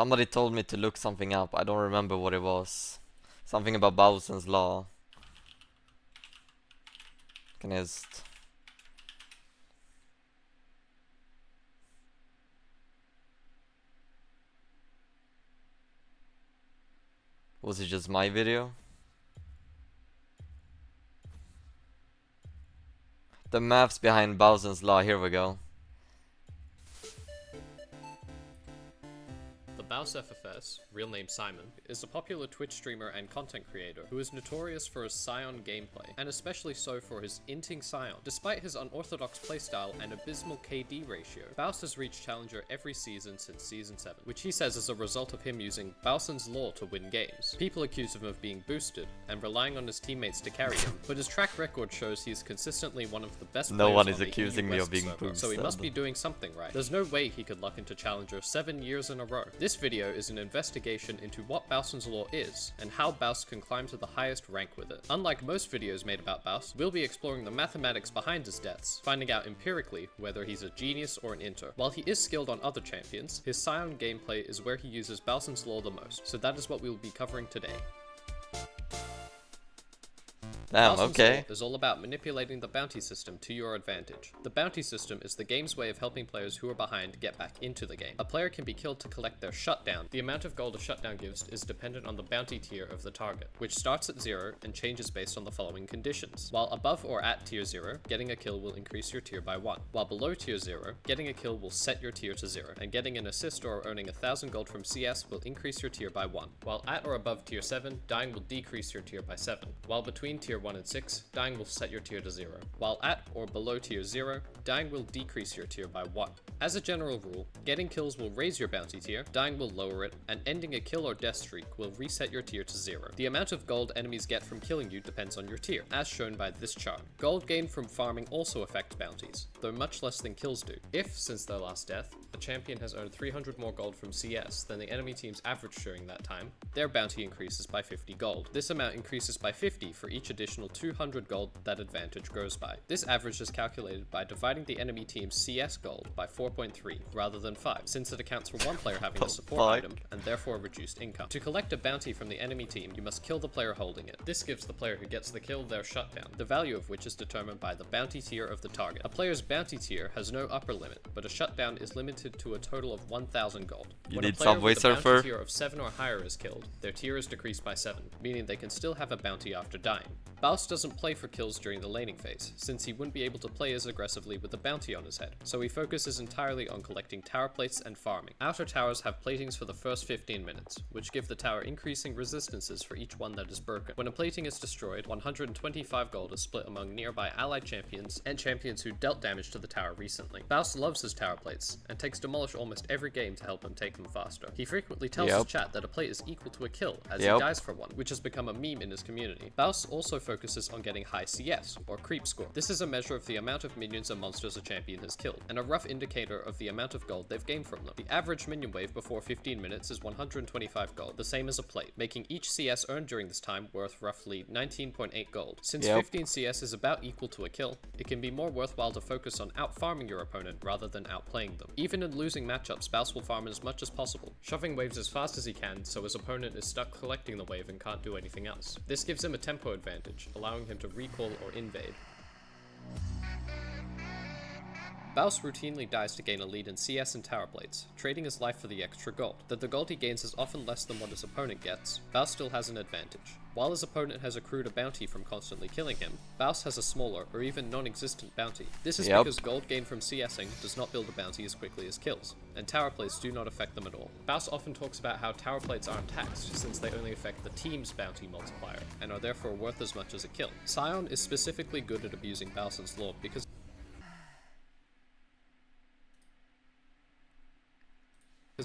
Somebody told me to look something up. I don't remember what it was. Something about Bausen's law. Can just... Was it just my video? The maths behind Bausen's law, here we go. Thebausffs, real name Simon, is a popular Twitch streamer and content creator who is notorious for his Scion gameplay, and especially so for his inting Scion. Despite his unorthodox playstyle and abysmal KD ratio, Baus has reached Challenger every season since Season 7, which he says is a result of him using Bausen's law to win games. People accuse him of being boosted and relying on his teammates to carry him, but his track record shows he is consistently one of the best players No one on is the accusing EU me West of being server, boosted. so he must be doing something right. There's no way he could luck into Challenger 7 years in a row. This video is an investigation into what Bausen's law is, and how Baus can climb to the highest rank with it. Unlike most videos made about Baus, we'll be exploring the mathematics behind his deaths, finding out empirically whether he's a genius or an inter. While he is skilled on other champions, his Scion gameplay is where he uses Bausen's law the most, so that is what we'll be covering today. Damn, Bausen's okay. law is all about manipulating the bounty system to your advantage. The bounty system is the game's way of helping players who are behind get back into the game. A player can be killed to collect their shutdown. The amount of gold a shutdown gives is dependent on the bounty tier of the target, which starts at 0 and changes based on the following conditions. While above or at tier 0, getting a kill will increase your tier by 1. While below tier 0, getting a kill will set your tier to 0, and getting an assist or earning 1000 gold from CS will increase your tier by 1. While at or above tier 7, dying will decrease your tier by 7. While between tier 1 and 6, dying will set your tier to 0. While at or below tier 0, dying will decrease your tier by 1. As a general rule, getting kills will raise your bounty tier, dying will lower it, and ending a kill or death streak will reset your tier to 0. The amount of gold enemies get from killing you depends on your tier, as shown by this chart. Gold gained from farming also affects bounties, though much less than kills do. If, since their last death, a champion has earned 300 more gold from CS than the enemy team's average during that time, their bounty increases by 50 gold. This amount increases by 50 for each additional 200 gold that advantage grows by. This average is calculated by dividing the enemy team's CS gold by 4.3 rather than 5, since it accounts for one player having a support item and therefore reduced income. To collect a bounty from the enemy team, you must kill the player holding it. This gives the player who gets the kill their shutdown, the value of which is determined by the bounty tier of the target. A player's bounty tier has no upper limit, but a shutdown is limited to a total of 1000 gold. You When need a player Subway with a bounty Surfer? tier of 7 or higher is killed, their tier is decreased by 7, meaning they can still have a bounty after dying. Baus doesn't play for kills during the laning phase, since he wouldn't be able to play as aggressively with a bounty on his head, so he focuses entirely on collecting tower plates and farming. Outer towers have platings for the first 15 minutes, which give the tower increasing resistances for each one that is broken. When a plating is destroyed, 125 gold is split among nearby allied champions and champions who dealt damage to the tower recently. Baus loves his tower plates, and takes demolish almost every game to help him take them faster. He frequently tells his chat that a plate is equal to a kill, as he dies for one, which has become a meme in his community. Baus also focuses on getting high CS, or creep score. This is a measure of the amount of minions and monsters a champion has killed, and a rough indicator of the amount of gold they've gained from them. The average minion wave before 15 minutes is 125 gold, the same as a plate, making each CS earned during this time worth roughly 19.8 gold. Since 15 CS is about equal to a kill, it can be more worthwhile to focus on out-farming your opponent rather than outplaying them. Even in losing matchups, Baus will farm as much as possible, shoving waves as fast as he can so his opponent is stuck collecting the wave and can't do anything else. This gives him a tempo advantage, allowing him to recall or invade. Baus routinely dies to gain a lead in CS and tower plates, trading his life for the extra gold. Though the gold he gains is often less than what his opponent gets, Baus still has an advantage. While his opponent has accrued a bounty from constantly killing him, Baus has a smaller or even non-existent bounty. This is because gold gained from CSing does not build a bounty as quickly as kills, and tower plates do not affect them at all. Baus often talks about how tower plates aren't taxed since they only affect the team's bounty multiplier, and are therefore worth as much as a kill. Scion is specifically good at abusing Bausen's law because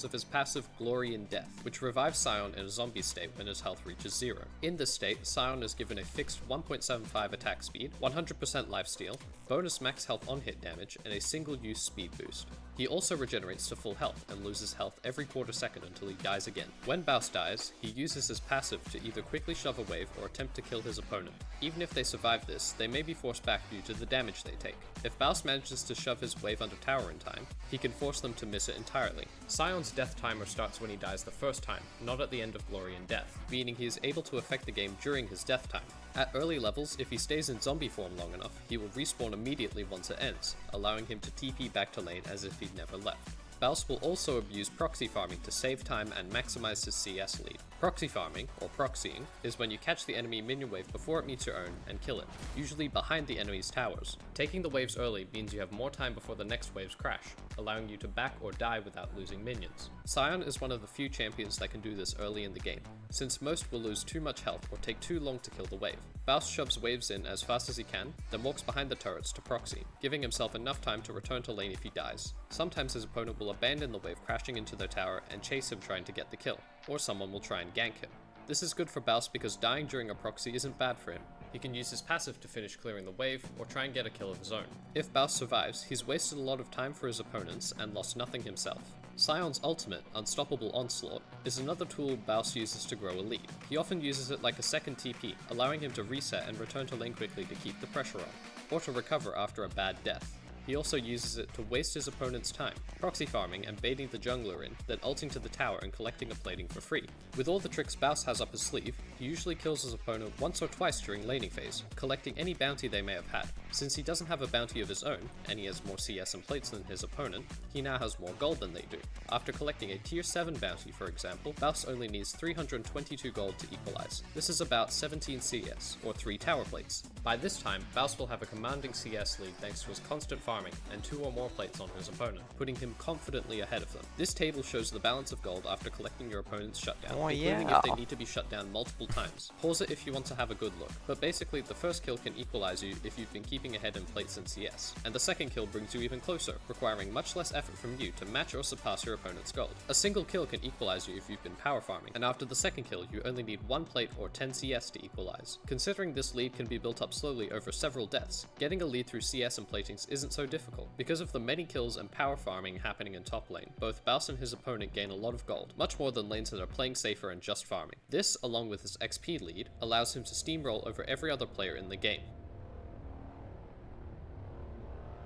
of his passive Glory in Death, which revives Scion in a zombie state when his health reaches 0. In this state, Scion is given a fixed 1.75 attack speed, 100% lifesteal, bonus max health on hit damage, and a single-use speed boost. He also regenerates to full health and loses health every quarter second until he dies again. When Baus dies, he uses his passive to either quickly shove a wave or attempt to kill his opponent. Even if they survive this, they may be forced back due to the damage they take. If Baus manages to shove his wave under tower in time, he can force them to miss it entirely. Sion's death timer starts when he dies the first time, not at the end of Glory and Death, meaning he is able to affect the game during his death time. At early levels, if he stays in zombie form long enough, he will respawn immediately once it ends, allowing him to TP back to lane as if he'd never left. Baus will also abuse proxy farming to save time and maximize his CS lead. Proxy farming, or proxying, is when you catch the enemy minion wave before it meets your own and kill it, usually behind the enemy's towers. Taking the waves early means you have more time before the next waves crash, allowing you to back or die without losing minions. Sion is one of the few champions that can do this early in the game, since most will lose too much health or take too long to kill the wave. Baus shoves waves in as fast as he can, then walks behind the turrets to proxy, giving himself enough time to return to lane if he dies. Sometimes his opponent will abandon the wave crashing into their tower and chase him trying to get the kill, or someone will try and gank him. This is good for Baus because dying during a proxy isn't bad for him. He can use his passive to finish clearing the wave, or try and get a kill of his own. If Baus survives, he's wasted a lot of time for his opponents and lost nothing himself. Sion's ultimate, Unstoppable Onslaught, is another tool Baus uses to grow a lead. He often uses it like a second TP, allowing him to reset and return to lane quickly to keep the pressure on, or to recover after a bad death. He also uses it to waste his opponent's time, proxy farming and baiting the jungler in, then ulting to the tower and collecting a plating for free. With all the tricks Baus has up his sleeve, he usually kills his opponent once or twice during laning phase, collecting any bounty they may have had. Since he doesn't have a bounty of his own, and he has more CS and plates than his opponent, he now has more gold than they do. After collecting a tier 7 bounty, for example, Baus only needs 322 gold to equalize. This is about 17 CS, or 3 tower plates. By this time, Baus will have a commanding CS lead thanks to his constant farming and 2 or more plates on his opponent, putting him confidently ahead of them. This table shows the balance of gold after collecting your opponent's shutdown, including if they need to be shut down multiple times. Pause it if you want to have a good look, but basically the first kill can equalize you if you've been keeping ahead in plates and CS, and the second kill brings you even closer, requiring much less effort from you to match or surpass your opponent's gold. A single kill can equalize you if you've been power farming, and after the second kill you only need 1 plate or 10 CS to equalize. Considering this lead can be built up slowly over several deaths, getting a lead through CS and platings isn't so difficult. Because of the many kills and power farming happening in top lane, both Baus and his opponent gain a lot of gold, much more than lanes that are playing safer and just farming. This, along with his XP lead, allows him to steamroll over every other player in the game.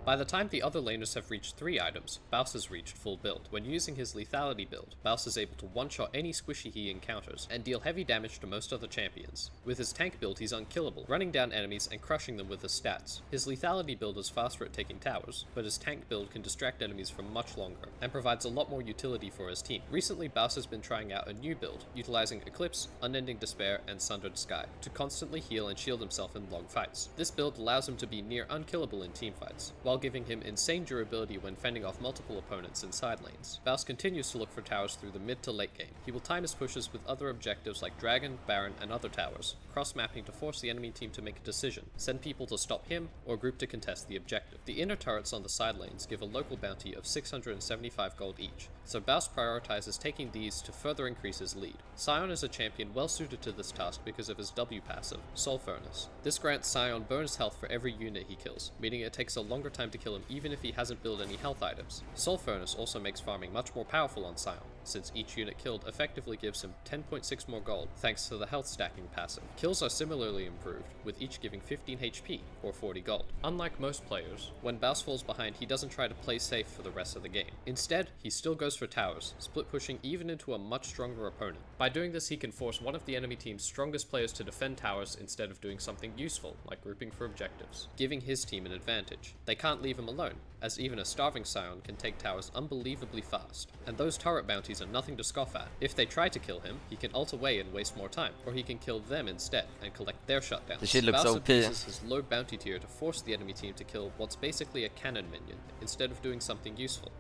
By the time the other laners have reached 3 items, Baus has reached full build. When using his lethality build, Baus is able to one-shot any squishy he encounters, and deal heavy damage to most other champions. With his tank build he's unkillable, running down enemies and crushing them with his stats. His lethality build is faster at taking towers, but his tank build can distract enemies for much longer, and provides a lot more utility for his team. Recently Baus has been trying out a new build, utilizing Eclipse, Unending Despair, and Sundered Sky, to constantly heal and shield himself in long fights. This build allows him to be near unkillable in teamfights, while giving him insane durability when fending off multiple opponents in side lanes. Baus continues to look for towers through the mid to late game. He will time his pushes with other objectives like Dragon, Baron, and other towers, cross-mapping to force the enemy team to make a decision, send people to stop him, or group to contest the objective. The inner turrets on the side lanes give a local bounty of 675 gold each, so Baus prioritizes taking these to further increase his lead. Sion is a champion well suited to this task because of his W passive, Soul Furnace. This grants Sion bonus health for every unit he kills, meaning it takes a longer time to kill him even if he hasn't built any health items. Soul Furnace also makes farming much more powerful on Sion, since each unit killed effectively gives him 10.6 more gold thanks to the health stacking passive. Kills are similarly improved, with each giving 15 HP, or 40 gold. Unlike most players, when Baus falls behind he doesn't try to play safe for the rest of the game. Instead, he still goes for towers, split pushing even into a much stronger opponent. By doing this he can force one of the enemy team's strongest players to defend towers instead of doing something useful, like grouping for objectives, giving his team an advantage. They can't leave him alone, as even a starving Sion can take towers unbelievably fast, and those turret bounties are nothing to scoff at. If they try to kill him, he can ult away and waste more time, or he can kill them instead and collect their shutdowns. This shit looks Baus OP. abuses his low bounty tier to force the enemy team to kill what's basically a cannon minion, instead of doing something useful.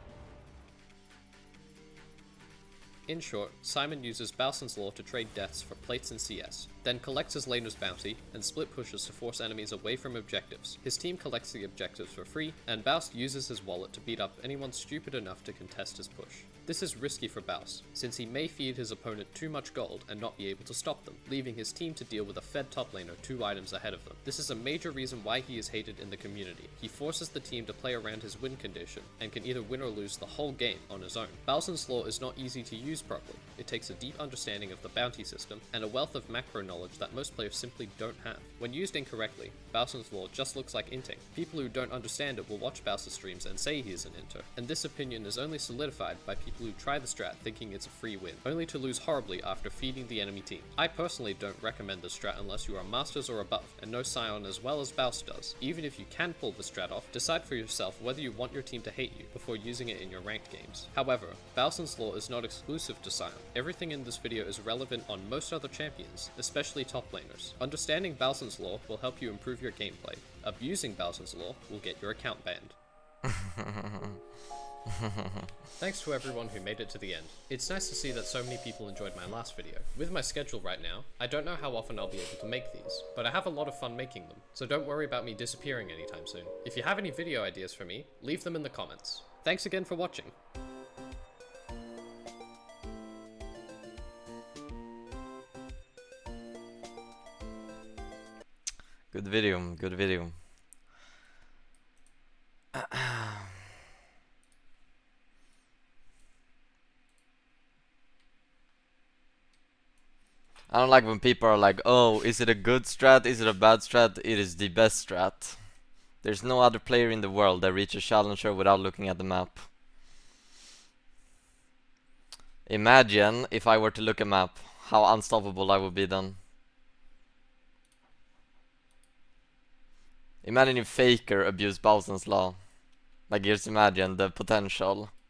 In short, Simon uses Bausen's law to trade deaths for plates in CS, then collects his laner's bounty, and split pushes to force enemies away from objectives. His team collects the objectives for free, and Baus uses his wallet to beat up anyone stupid enough to contest his push. This is risky for Baus, since he may feed his opponent too much gold and not be able to stop them, leaving his team to deal with a fed top laner 2 items ahead of them. This is a major reason why he is hated in the community. He forces the team to play around his win condition, and can either win or lose the whole game on his own. Bausen's law is not easy to use properly. It takes a deep understanding of the bounty system, and a wealth of macro knowledge that most players simply don't have. When used incorrectly, Bausen's law just looks like inting. People who don't understand it will watch Bowser's streams and say he is an inter, and this opinion is only solidified by people who try the strat thinking it's a free win, only to lose horribly after feeding the enemy team. I personally don't recommend this strat unless you are Masters or above, and know Sion as well as Baus does. Even if you can pull the strat off, decide for yourself whether you want your team to hate you before using it in your ranked games. However, Bausen's law is not exclusive to Sion. Everything in this video is relevant on most other champions, especially top laners. Understanding Bausen's law will help you improve your gameplay. Abusing Bausen's law will get your account banned. Thanks to everyone who made it to the end. It's nice to see that so many people enjoyed my last video. With my schedule right now, I don't know how often I'll be able to make these, but I have a lot of fun making them, so don't worry about me disappearing anytime soon. If you have any video ideas for me, leave them in the comments. Thanks again for watching. Good video, good video. I don't like when people are like, oh, is it a good strat, is it a bad strat? It is the best strat. There's no other player in the world that reaches Challenger without looking at the map. Imagine if I were to look at a map, how unstoppable I would be then. Imagine if Faker abused Bausen's law. Like, just imagine the potential.